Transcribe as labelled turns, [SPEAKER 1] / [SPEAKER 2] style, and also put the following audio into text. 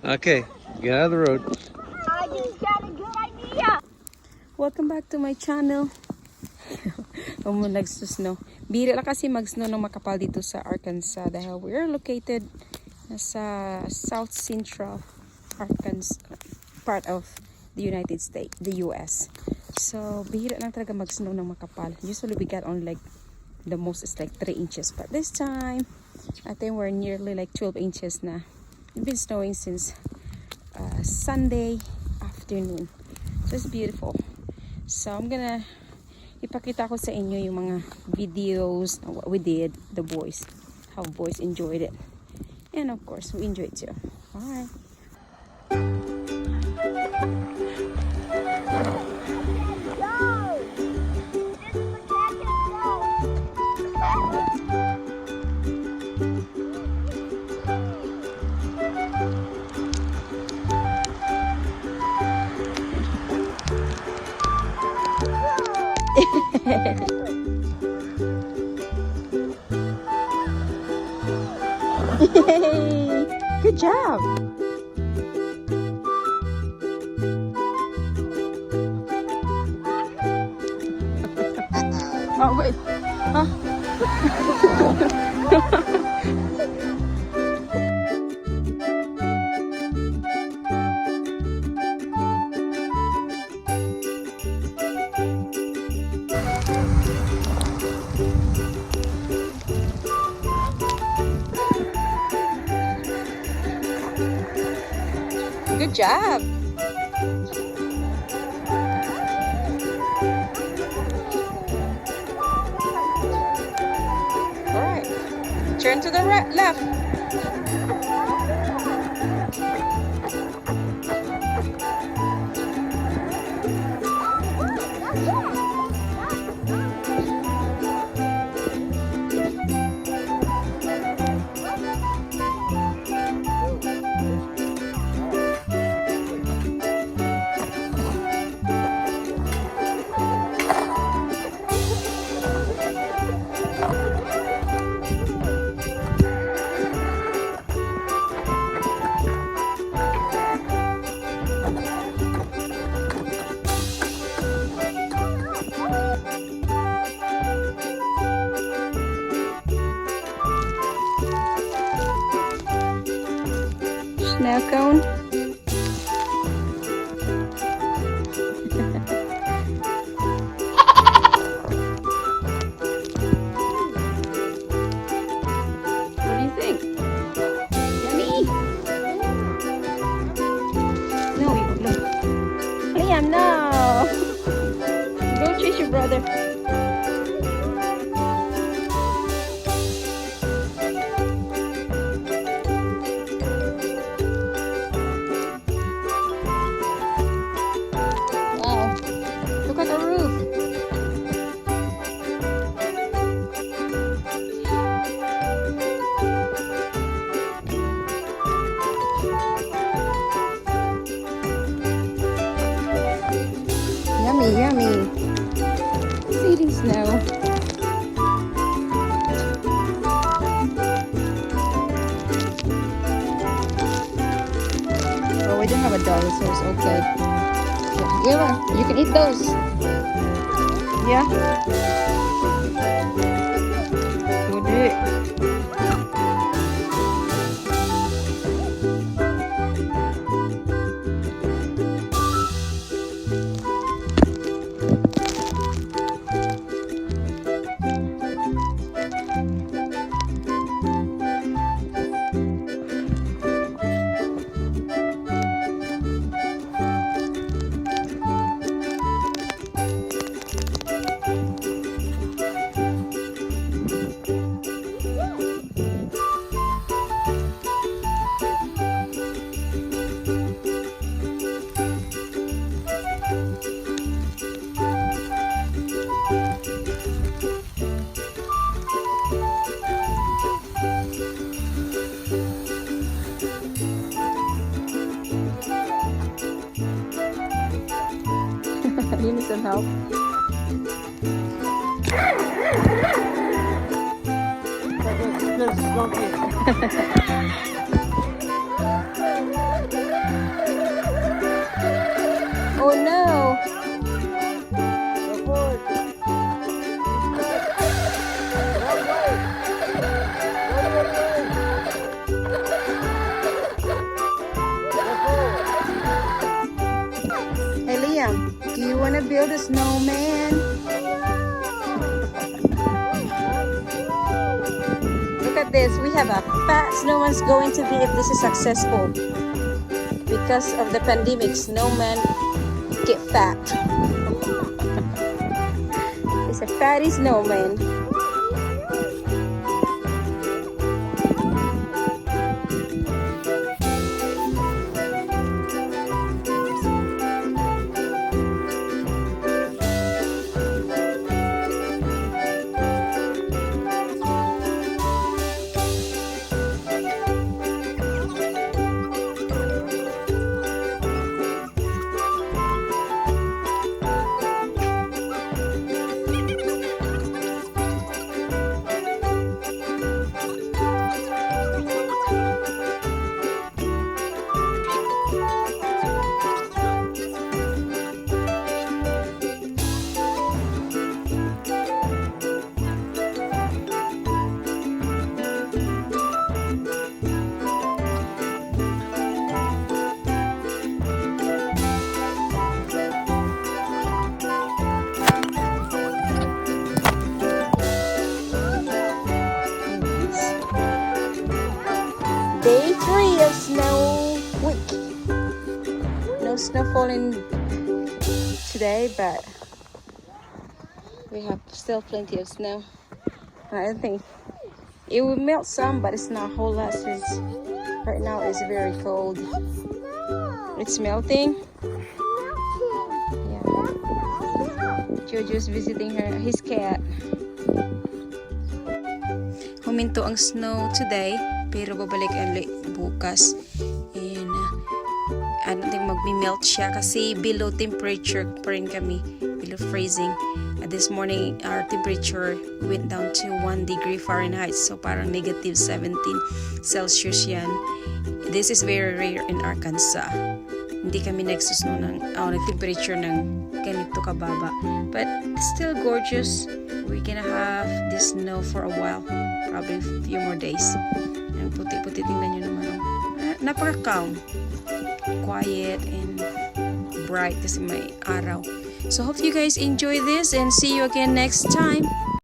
[SPEAKER 1] Okay, get out of the road.
[SPEAKER 2] I just got a good idea.
[SPEAKER 3] Welcome back to my channel. Nagsusnow. Bira lang kasi mag-snow ng makapal dito sa Arkansas dahil we are located sa South Central Arkansas part of the United States, the US. So, bihira lang talaga mag-snow ng makapal. Usually we get on like the most is like 3 inches, but this time I think we're nearly like 12 inches na. It's been snowing since Sunday afternoon. So it's beautiful. So I'm gonna ipakita ko sa inyo yung mga videos of what we did, the boys, how boys enjoyed it, and of course we enjoyed too. Bye. Yay! Good job! Oh, wait. Huh? Good job. All right. Turn to the right, left. Snow cone. What do you think? Yummy. No, no. Liam, no. Go chase your brother. Look at the roof. Yummy, yummy. It's eating snow. Well, we don't have a dollar, so it's okay. Yeah, you can eat those. Yeah. We'll do it. You need some help. Oh no! Hey Liam, do you want to build a snowman? Look at this. We have a fat snowman's going to be if this is successful. Because of the pandemic, snowman get fat. It's a fatty snowman. Day 3 of snow week. No snow falling today, but we have still plenty of snow. I think it will melt some, but it's not a whole lot since right now it's very cold. It's melting. Yeah. Jojo's visiting his cat. Huminto ang snow today, pero babalik ulit bukas. And I don't think magmi-melt siya kasi below temperature pa rin kami, below freezing. This morning, our temperature went down to 1 degree Fahrenheit, so parang negative 17 Celsius yan. This is very rare in Arkansas. Hindi kami nagsusno ng temperature ng ganito kababa. But still gorgeous. We're gonna have this snow for a while, probably a few more days. Ang puti-puti, tingnan nyo naman. Napaka-calm, quiet, and bright kasi may araw. So hope you guys enjoy this and see you again next time.